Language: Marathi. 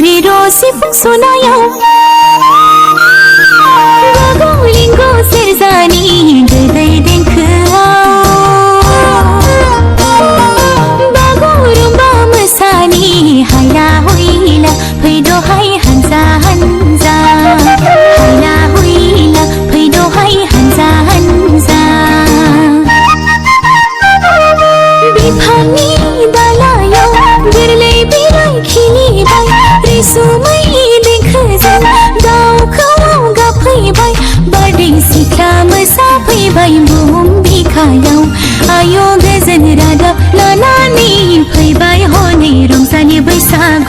रिरो सिफुं सुनायाव गागौ लिंगौ सेरजानि गोदै देंखोआव बागुरुम्बा मोसानि हायला हुइला फैद'हाय हानजा हानजा हायला हुइला फैद'हाय हानजा हानजा बिफांनि दालायाव गोरलै बिलाइ खिलिबाय रैसुमै देंखोजों दाउखौआव गाबफैबाय बारदै सिख्ला मोसाफैबाय बुहुम बिखायाव आय' गोजोन रादाब लानानै फैबाय हनै रंजालि बैसागु